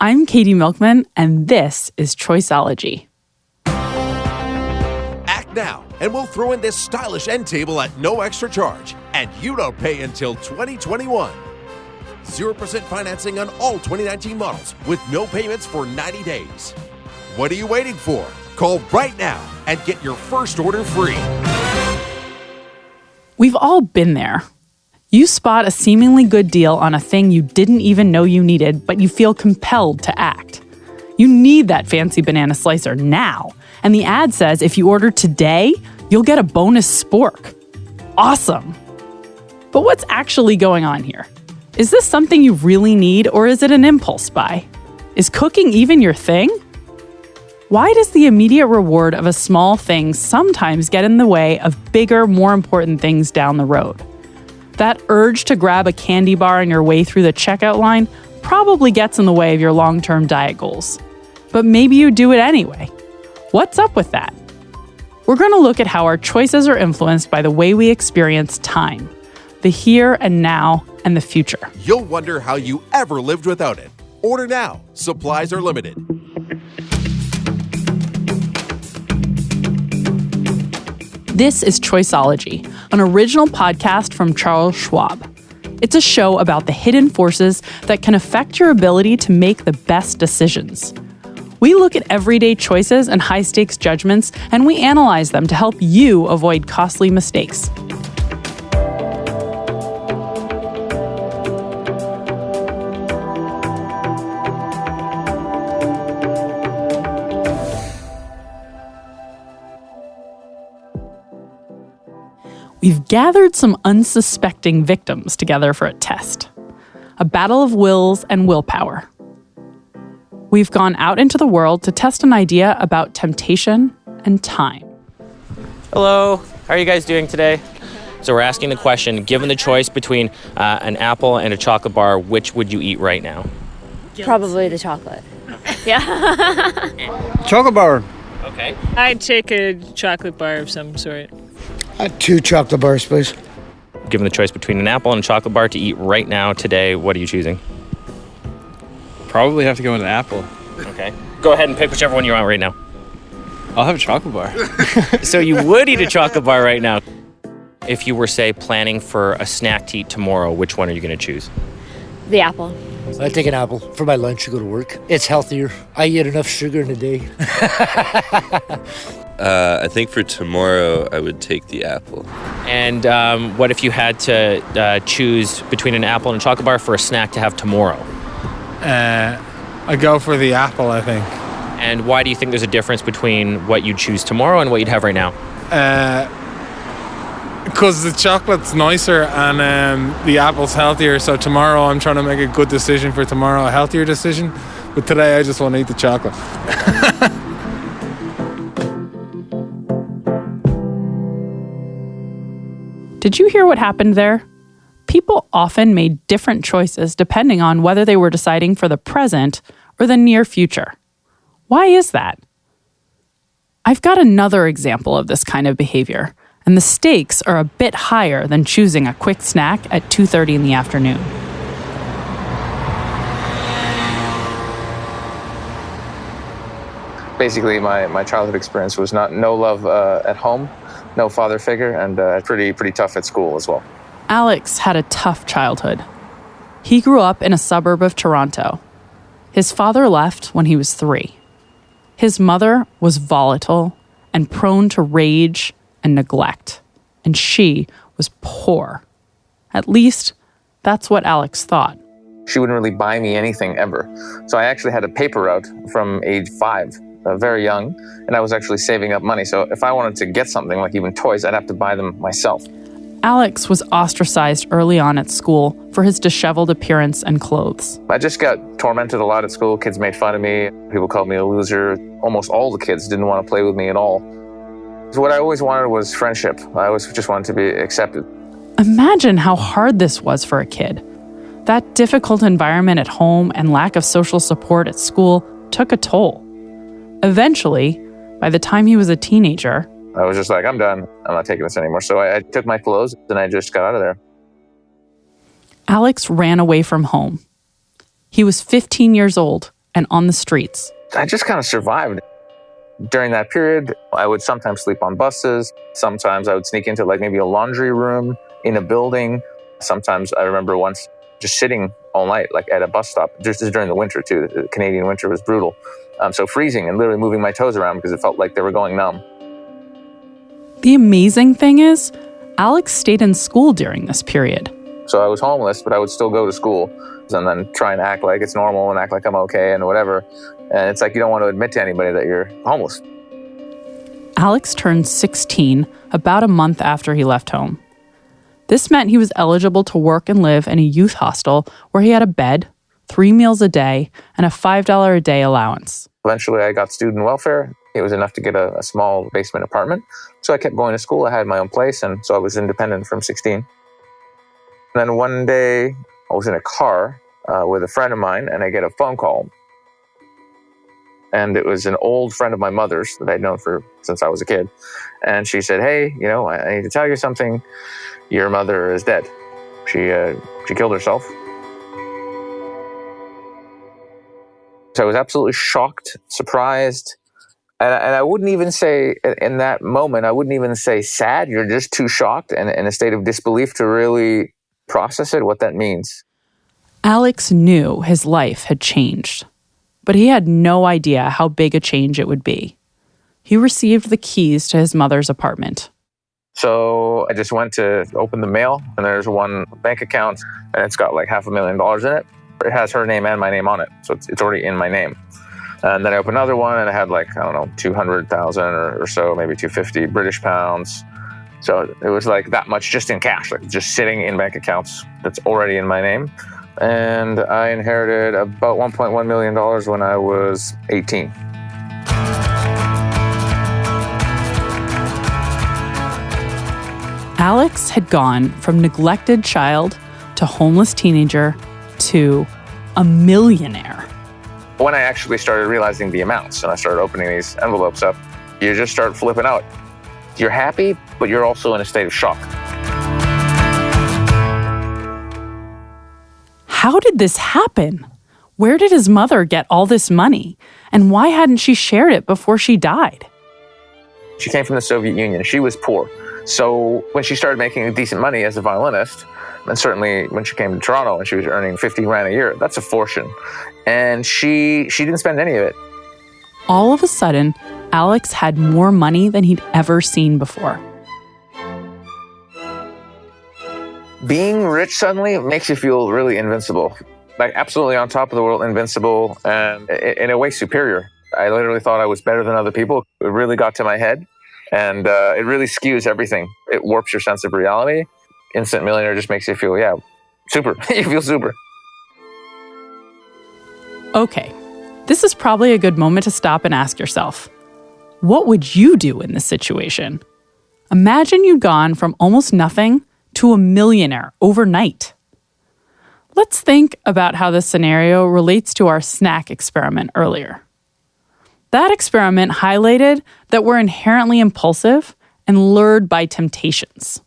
I'm Katy Milkman, and this is Choiceology. Act now, and we'll throw in this stylish end table at no extra charge. And you don't pay until 2021. 0% financing on all 2019 models with no payments for 90 days. What are you waiting for? Call right now and get your first order free. We've all been there. You spot a seemingly good deal on a thing you didn't even know you needed, but you feel compelled to act. You need that fancy banana slicer now, and the ad says if you order today, you'll get a bonus spork. Awesome! But what's actually going on here? Is this something you really need, or is it an impulse buy? Is cooking even your thing? Why does the immediate reward of a small thing sometimes get in the way of bigger, more important things down the road? That urge to grab a candy bar on your way through the checkout line probably gets in the way of your long-term diet goals. But maybe you do it anyway. What's up with that? We're going to look at how our choices are influenced by the way we experience time, the here and now, and the future. You'll wonder how you ever lived without it. Order now. Supplies are limited. This is Choiceology, an original podcast from Charles Schwab. It's a show about the hidden forces that can affect your ability to make the best decisions. We look at everyday choices and high-stakes judgments, and we analyze them to help you avoid costly mistakes. We've gathered some unsuspecting victims together for a test. A battle of wills and willpower. We've gone out into the world to test an idea about temptation and time. Hello, how are you guys doing today? So we're asking the question, given the choice between an apple and a chocolate bar, which would you eat right now? Probably the chocolate. Yeah. Chocolate bar. Okay. I'd take a chocolate bar of some sort. 2 chocolate bars, please. Given the choice between an apple and a chocolate bar to eat right now, today, what are you choosing? Probably have to go with an apple. Okay. Go ahead and pick whichever one you want right now. I'll have a chocolate bar. So you would eat a chocolate bar right now. If you were, say, planning for a snack to eat tomorrow, which one are you going to choose? The apple. I take an apple for my lunch to go to work. It's healthier. I eat enough sugar in a day. I think for tomorrow, I would take the apple. And what if you had to choose between an apple and a chocolate bar for a snack to have tomorrow? I go for the apple, I think. And why do you think there's a difference between what you'd choose tomorrow and what you'd have right now? Because the chocolate's nicer and the apple's healthier. So tomorrow I'm trying to make a good decision for tomorrow, a healthier decision. But today I just want to eat the chocolate. Did you hear what happened there? People often made different choices depending on whether they were deciding for the present or the near future. Why is that? I've got another example of this kind of behavior, and the stakes are a bit higher than choosing a quick snack at 2:30 in the afternoon. Basically, my childhood experience was no love at home, no father figure, and pretty tough at school as well. Alex had a tough childhood. He grew up in a suburb of Toronto. His father left when he was 3. His mother was volatile and prone to rage and neglect, and she was poor. At least, that's what Alex thought. She wouldn't really buy me anything ever. So I actually had a paper route from age 5, very young, and I was actually saving up money. So if I wanted to get something, like even toys, I'd have to buy them myself. Alex was ostracized early on at school for his disheveled appearance and clothes. I just got tormented a lot at school. Kids made fun of me. People called me a loser. Almost all the kids didn't want to play with me at all. So what I always wanted was friendship. I always just wanted to be accepted. Imagine how hard this was for a kid. That difficult environment at home and lack of social support at school took a toll. Eventually, by the time he was a teenager, I was just like, I'm done. I'm not taking this anymore. So I took my clothes and I just got out of there. Alex ran away from home. He was 15 years old and on the streets. I just kind of survived. During that period, I would sometimes sleep on buses. Sometimes I would sneak into like maybe a laundry room in a building. Sometimes I remember once just sitting all night, like at a bus stop. This is during the winter too. The Canadian winter was brutal. So freezing and literally moving my toes around because it felt like they were going numb. The amazing thing is, Alex stayed in school during this period. So I was homeless, but I would still go to school and then try and act like it's normal and act like I'm okay and whatever. And it's like you don't want to admit to anybody that you're homeless. Alex turned 16 about a month after he left home. This meant he was eligible to work and live in a youth hostel where he had a bed, 3 meals a day, and a $5 a day allowance. Eventually, I got student welfare. It was enough to get a small basement apartment. So I kept going to school. I had my own place, and so I was independent from 16. And then one day, I was in a car with a friend of mine, and I get a phone call. And it was an old friend of my mother's that I'd known since I was a kid. And she said, "Hey, I need to tell you something. Your mother is dead. She killed herself." So I was absolutely shocked, surprised. And I wouldn't even say, in that moment, I wouldn't even say sad. You're just too shocked and in a state of disbelief to really process it, what that means. Alex knew his life had changed, but he had no idea how big a change it would be. He received the keys to his mother's apartment. So I just went to open the mail, and there's one bank account, and it's got like $500,000 in it. It has her name and my name on it, so it's already in my name. And then I opened another one, and it had like, 200,000 or so, maybe 250 British pounds. So it was like that much just in cash, like just sitting in bank accounts that's already in my name. And I inherited about $1.1 million when I was 18. Alex had gone from neglected child to homeless teenager to a millionaire. When I actually started realizing the amounts and I started opening these envelopes up, you just start flipping out. You're happy, but you're also in a state of shock. How did this happen? Where did his mother get all this money? And why hadn't she shared it before she died? She came from the Soviet Union. She was poor. So when she started making decent money as a violinist, and certainly when she came to Toronto and she was earning 50 grand a year, that's a fortune. And she didn't spend any of it. All of a sudden, Alex had more money than he'd ever seen before. Being rich suddenly makes you feel really invincible. Like absolutely on top of the world, invincible, and in a way superior. I literally thought I was better than other people. It really got to my head, and it really skews everything. It warps your sense of reality. Instant millionaire just makes you feel, super. You feel super. Okay, this is probably a good moment to stop and ask yourself, what would you do in this situation? Imagine you'd gone from almost nothing to a millionaire overnight. Let's think about how this scenario relates to our snack experiment earlier. That experiment highlighted that we're inherently impulsive and lured by temptations.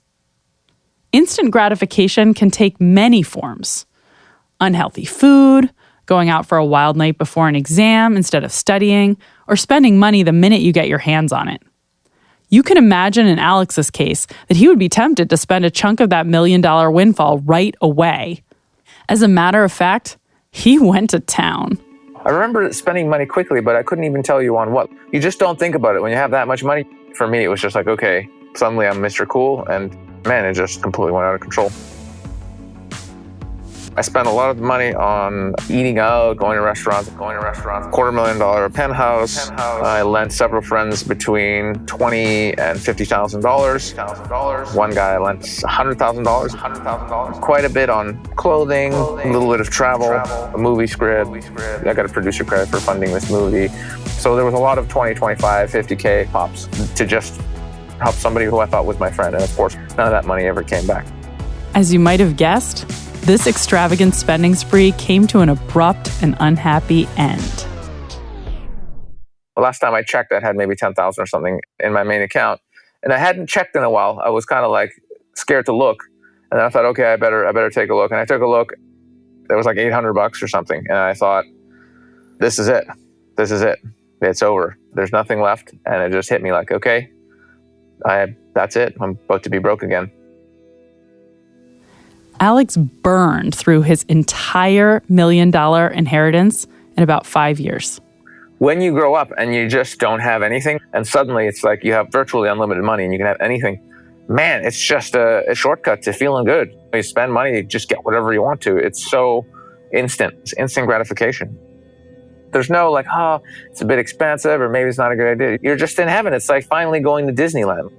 Instant gratification can take many forms. Unhealthy food, going out for a wild night before an exam instead of studying, or spending money the minute you get your hands on it. You can imagine in Alex's case that he would be tempted to spend a chunk of that $1 million windfall right away. As a matter of fact, he went to town. I remember spending money quickly, but I couldn't even tell you on what. You just don't think about it when you have that much money. For me, it was just like, okay, suddenly I'm Mr. Cool, and man, it just completely went out of control. I spent a lot of money on eating out, going to restaurants, $250,000 penthouse. I lent several friends between $20,000 and $50,000. One guy lent $100,000. Quite a bit on clothing, a little bit of travel, a movie script. I got a producer credit for funding this movie. So there was a lot of 20, 25, 50K pops to just help somebody who I thought was my friend. And of course, none of that money ever came back. As you might have guessed, this extravagant spending spree came to an abrupt and unhappy end. The last time I checked, I had maybe 10,000 or something in my main account. And I hadn't checked in a while. I was kind of like scared to look. And then I thought, okay, I better take a look. And I took a look. It was like $800 or something. And I thought, this is it. This is it. It's over. There's nothing left. And it just hit me like, okay, that's it. I'm about to be broke again. Alex burned through his entire $1 million inheritance in about 5 years. When you grow up and you just don't have anything, and suddenly it's like you have virtually unlimited money and you can have anything, man, it's just a shortcut to feeling good. You spend money, you just get whatever you want to. It's so instant. It's instant gratification. There's no like, oh, it's a bit expensive or maybe it's not a good idea. You're just in heaven. It's like finally going to Disneyland.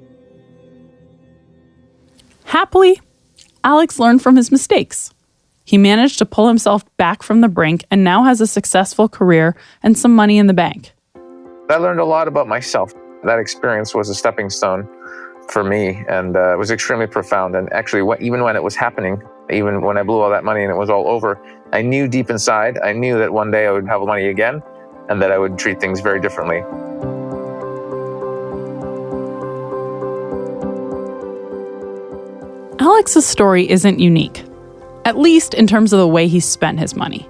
Happily, Alex learned from his mistakes. He managed to pull himself back from the brink and now has a successful career and some money in the bank. I learned a lot about myself. That experience was a stepping stone for me, and it was extremely profound. And actually, even when it was happening, even when I blew all that money and it was all over, I knew deep inside, I knew that one day I would have money again and that I would treat things very differently. Alex's story isn't unique, at least in terms of the way he spent his money.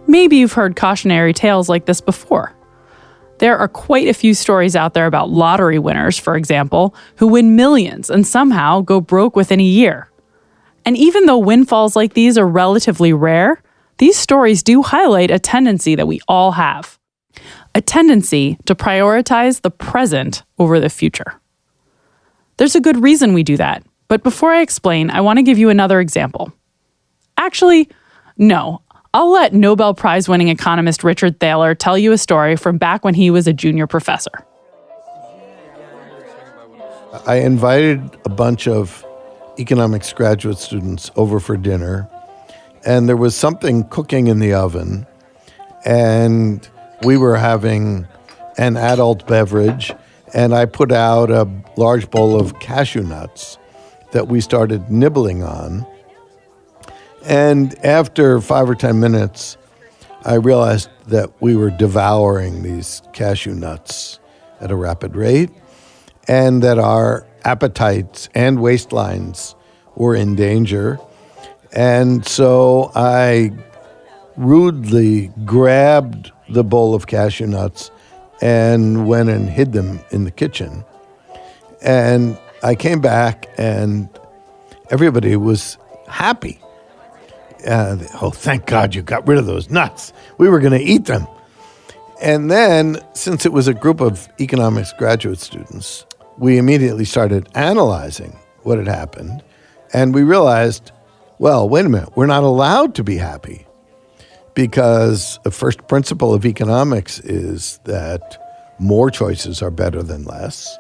Maybe you've heard cautionary tales like this before. There are quite a few stories out there about lottery winners, for example, who win millions and somehow go broke within a year. And even though windfalls like these are relatively rare, these stories do highlight a tendency that we all have. A tendency to prioritize the present over the future. There's a good reason we do that, but before I explain, I want to give you another example. Actually, no. I'll let Nobel Prize-winning economist Richard Thaler tell you a story from back when he was a junior professor. I invited a bunch of economics graduate students over for dinner, and there was something cooking in the oven, and we were having an adult beverage, and I put out a large bowl of cashew nuts that we started nibbling on. And after 5 or 10 minutes, I realized that we were devouring these cashew nuts at a rapid rate and that our appetites and waistlines were in danger. And so I rudely grabbed the bowl of cashew nuts and went and hid them in the kitchen. And I came back and everybody was happy. Oh, thank God you got rid of those nuts. We were going to eat them. And then, since it was a group of economics graduate students, we immediately started analyzing what had happened. And we realized, well, wait a minute, we're not allowed to be happy because the first principle of economics is that more choices are better than less.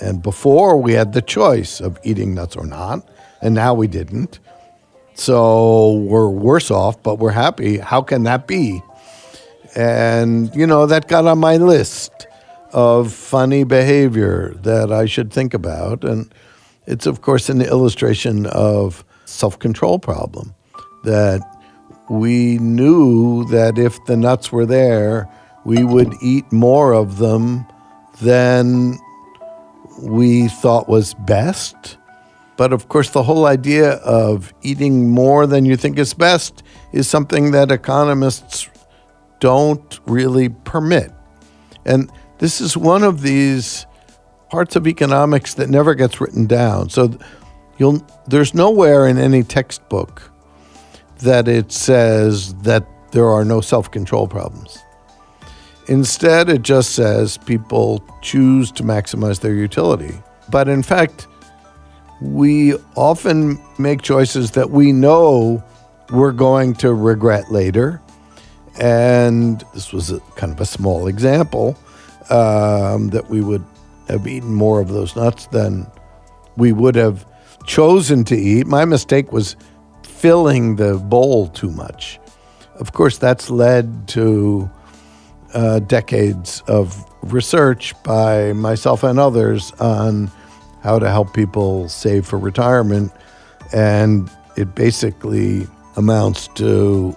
And before we had the choice of eating nuts or not, and now we didn't. So we're worse off, but we're happy. How can that be? And, that got on my list of funny behavior that I should think about. And it's, of course, an illustration of self-control problem, that we knew that if the nuts were there, we would eat more of them than we thought was best. But of course, the whole idea of eating more than you think is best is something that economists don't really permit. And this is one of these parts of economics that never gets written down. So there's nowhere in any textbook that it says that there are no self-control problems. Instead, it just says people choose to maximize their utility. But in fact, we often make choices that we know we're going to regret later. And this was kind of a small example, that we would have eaten more of those nuts than we would have chosen to eat. My mistake was filling the bowl too much. Of course, that's led to decades of research by myself and others on how to help people save for retirement. And it basically amounts to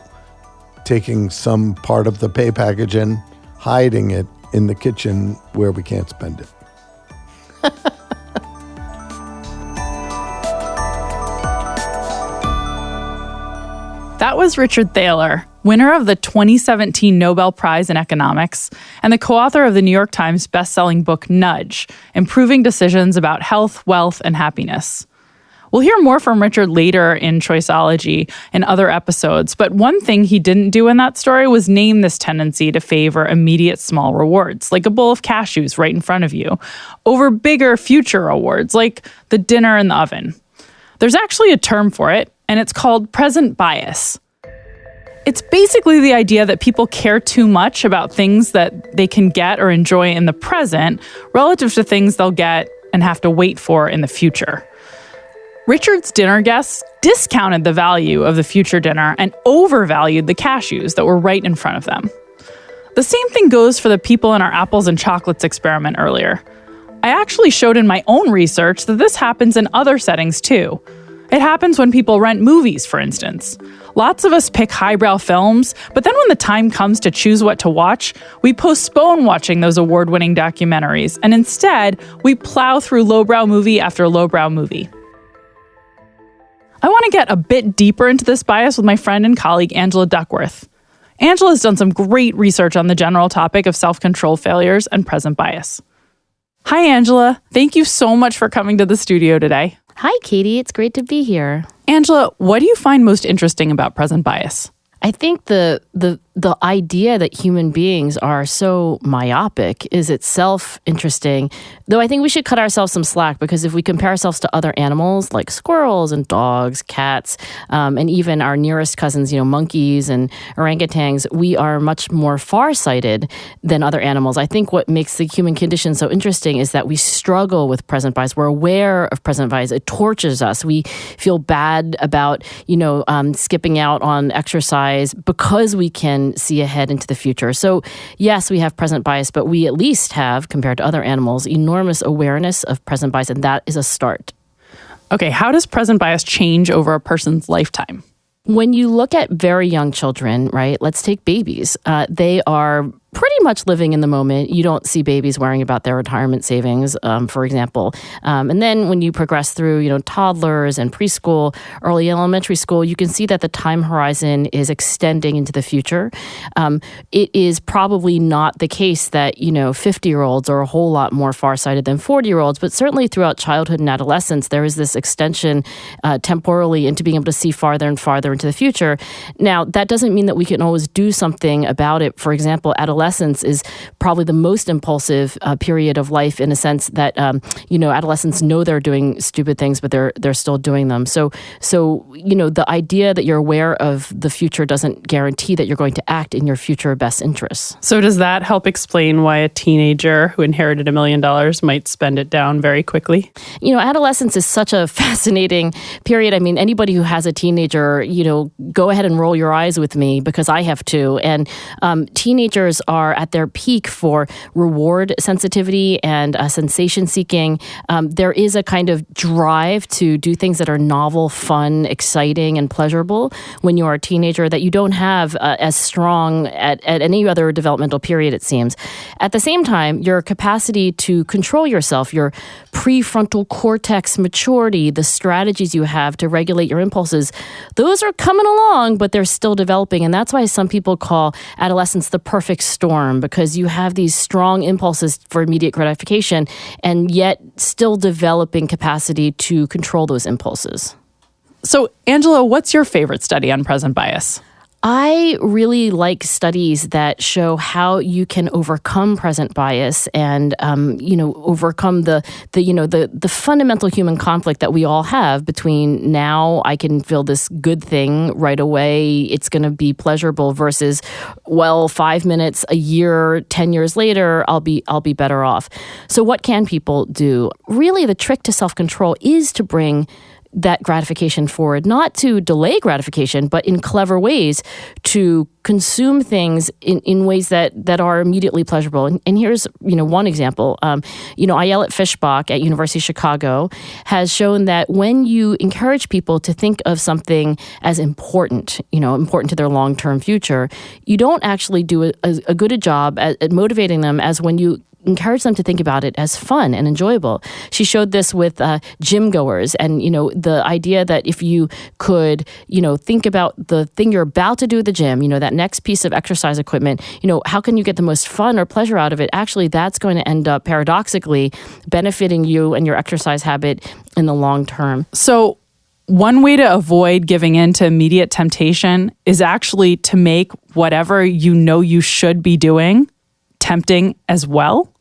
taking some part of the pay package and hiding it in the kitchen where we can't spend it. That was Richard Thaler, winner of the 2017 Nobel Prize in Economics, and the co-author of the New York Times best-selling book Nudge, Improving Decisions About Health, Wealth, and Happiness. We'll hear more from Richard later in Choiceology in other episodes, but one thing he didn't do in that story was name this tendency to favor immediate small rewards, like a bowl of cashews right in front of you, over bigger future rewards, like the dinner in the oven. There's actually a term for it, and it's called present bias. It's basically the idea that people care too much about things that they can get or enjoy in the present relative to things they'll get and have to wait for in the future. Richard's dinner guests discounted the value of the future dinner and overvalued the cashews that were right in front of them. The same thing goes for the people in our apples and chocolates experiment earlier. I actually showed in my own research that this happens in other settings too. It happens when people rent movies, for instance. Lots of us pick highbrow films, but then when the time comes to choose what to watch, we postpone watching those award-winning documentaries, and instead, we plow through lowbrow movie after lowbrow movie. I want to get a bit deeper into this bias with my friend and colleague Angela Duckworth. Angela has done some great research on the general topic of self-control failures and present bias. Hi, Angela. Thank you so much for coming to the studio today. Hi, Katy. It's great to be here. Angela, what do you find most interesting about present bias? I think the idea that human beings are so myopic is itself interesting, though I think we should cut ourselves some slack, because if we compare ourselves to other animals like squirrels and dogs, cats, and even our nearest cousins, monkeys and orangutans, we are much more farsighted than other animals. I think what makes the human condition so interesting is that we struggle with present bias. We're aware of present bias. It tortures us. We feel bad about, skipping out on exercise because we can see ahead into the future. So yes, we have present bias, but we at least have, compared to other animals, enormous awareness of present bias, and that is a start. Okay, how does present bias change over a person's lifetime? When you look at very young children, right, let's take babies. They are pretty much living in the moment. You don't see babies worrying about their retirement savings, for example. And then when you progress through, toddlers and preschool, early elementary school, you can see that the time horizon is extending into the future. It is probably not the case that, 50-year-olds are a whole lot more farsighted than 40-year-olds, but certainly throughout childhood and adolescence, there is this extension temporally into being able to see farther and farther into the future. Now, that doesn't mean that we can always do something about it. For example, adolescence is probably the most impulsive period of life, in a sense that adolescents know they're doing stupid things, but they're still doing them. So the idea that you're aware of the future doesn't guarantee that you're going to act in your future best interests. So does that help explain why a teenager who inherited $1 million might spend it down very quickly? Adolescence is such a fascinating period. I mean, anybody who has a teenager, go ahead and roll your eyes with me, because I have too. And teenagers are at their peak for reward sensitivity and sensation seeking. There is a kind of drive to do things that are novel, fun, exciting, and pleasurable when you are a teenager that you don't have as strong at any other developmental period, it seems. At the same time, your capacity to control yourself, your prefrontal cortex maturity, the strategies you have to regulate your impulses, those are coming along, but they're still developing. And that's why some people call adolescence the perfect storm, because you have these strong impulses for immediate gratification and yet still developing capacity to control those impulses. So, Angela, what's your favorite study on present bias? I really like studies that show how you can overcome present bias and, overcome the fundamental human conflict that we all have between now I can feel this good thing right away, it's going to be pleasurable, versus, 5 minutes, a year, 10 years later, I'll be better off. So what can people do? Really, the trick to self-control is to bring that gratification forward, not to delay gratification, but in clever ways to consume things in ways that are immediately pleasurable. And here's, one example. Ayelet Fishbach at University of Chicago has shown that when you encourage people to think of something as important to their long-term future, you don't actually do a good a job at motivating them as when you encourage them to think about it as fun and enjoyable. She showed this with gym goers, and the idea that if you could think about the thing you're about to do at the gym, that next piece of exercise equipment, how can you get the most fun or pleasure out of it? Actually, that's going to end up paradoxically benefiting you and your exercise habit in the long term. So one way to avoid giving in to immediate temptation is actually to make whatever you should be doing tempting as well.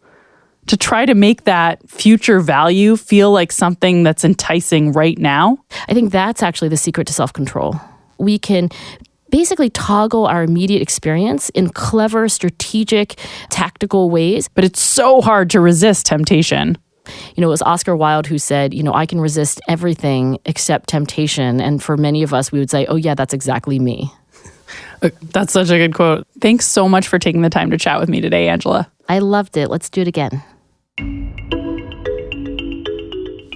To try to make that future value feel like something that's enticing right now. I think that's actually the secret to self-control. We can basically toggle our immediate experience in clever, strategic, tactical ways. But it's so hard to resist temptation. It was Oscar Wilde who said, I can resist everything except temptation. And for many of us, we would say, oh yeah, that's exactly me. That's such a good quote. Thanks so much for taking the time to chat with me today, Angela. I loved it. Let's do it again.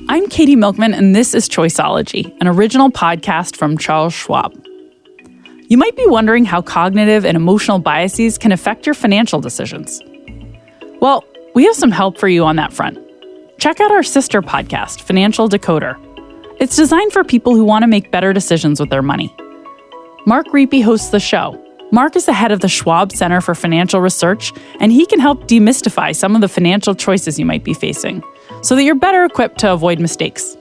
I'm Katy Milkman, and this is Choiceology, an original podcast from Charles Schwab. You might be wondering how cognitive and emotional biases can affect your financial decisions. Well, we have some help for you on that front. Check out our sister podcast, Financial Decoder. It's designed for people who want to make better decisions with their money. Mark Reapy hosts the show. Mark is the head of the Schwab Center for Financial Research, and he can help demystify some of the financial choices you might be facing so that you're better equipped to avoid mistakes.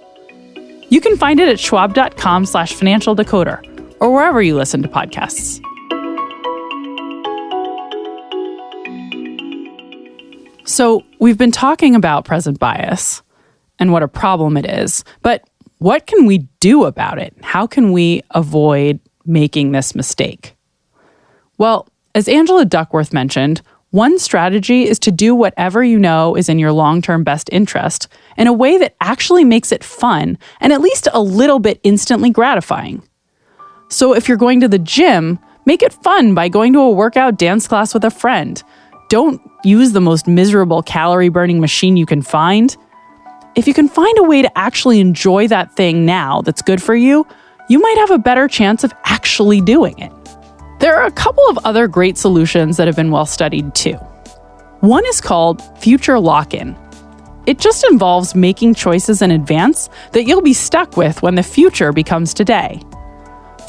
You can find it at schwab.com/financial decoder or wherever you listen to podcasts. So we've been talking about present bias and what a problem it is, but what can we do about it? How can we avoid making this mistake? Well, as Angela Duckworth mentioned, one strategy is to do whatever you know is in your long-term best interest in a way that actually makes it fun and at least a little bit instantly gratifying. So if you're going to the gym, make it fun by going to a workout dance class with a friend. Don't use the most miserable calorie-burning machine you can find. If you can find a way to actually enjoy that thing now that's good for you, you might have a better chance of actually doing it. There are a couple of other great solutions that have been well studied too. One is called future lock-in. It just involves making choices in advance that you'll be stuck with when the future becomes today.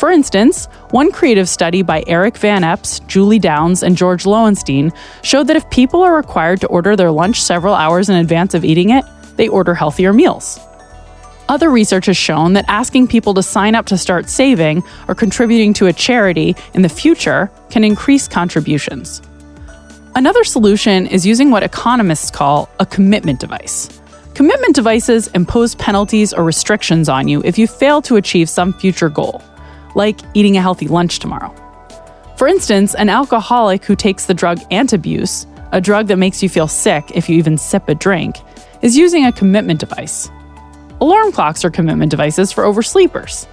For instance, one creative study by Eric Van Epps, Julie Downs, and George Lowenstein showed that if people are required to order their lunch several hours in advance of eating it, they order healthier meals. Other research has shown that asking people to sign up to start saving or contributing to a charity in the future can increase contributions. Another solution is using what economists call a commitment device. Commitment devices impose penalties or restrictions on you if you fail to achieve some future goal, like eating a healthy lunch tomorrow. For instance, an alcoholic who takes the drug Antabuse, a drug that makes you feel sick if you even sip a drink, is using a commitment device. Alarm clocks are commitment devices for oversleepers.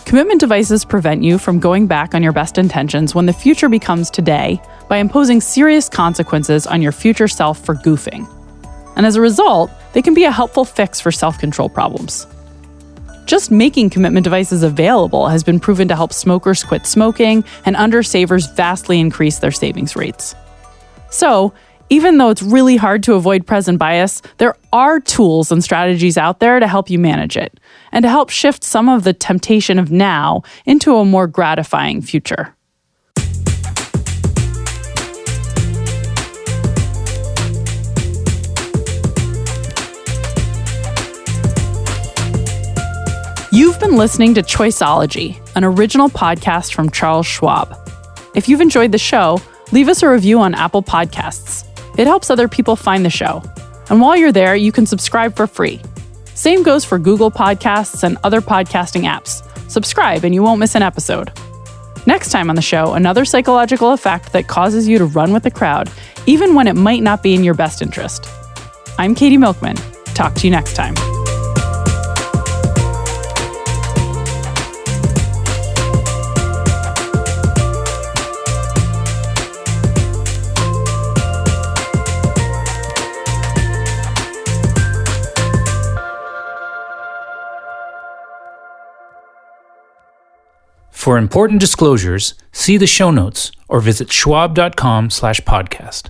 Commitment devices prevent you from going back on your best intentions when the future becomes today by imposing serious consequences on your future self for goofing. And as a result, they can be a helpful fix for self-control problems. Just making commitment devices available has been proven to help smokers quit smoking and undersavers vastly increase their savings rates. So, even though it's really hard to avoid present bias, there are tools and strategies out there to help you manage it and to help shift some of the temptation of now into a more gratifying future. You've been listening to Choiceology, an original podcast from Charles Schwab. If you've enjoyed the show, leave us a review on Apple Podcasts. It helps other people find the show. And while you're there, you can subscribe for free. Same goes for Google Podcasts and other podcasting apps. Subscribe and you won't miss an episode. Next time on the show, another psychological effect that causes you to run with the crowd, even when it might not be in your best interest. I'm Katy Milkman. Talk to you next time. For important disclosures, see the show notes or visit schwab.com/podcast.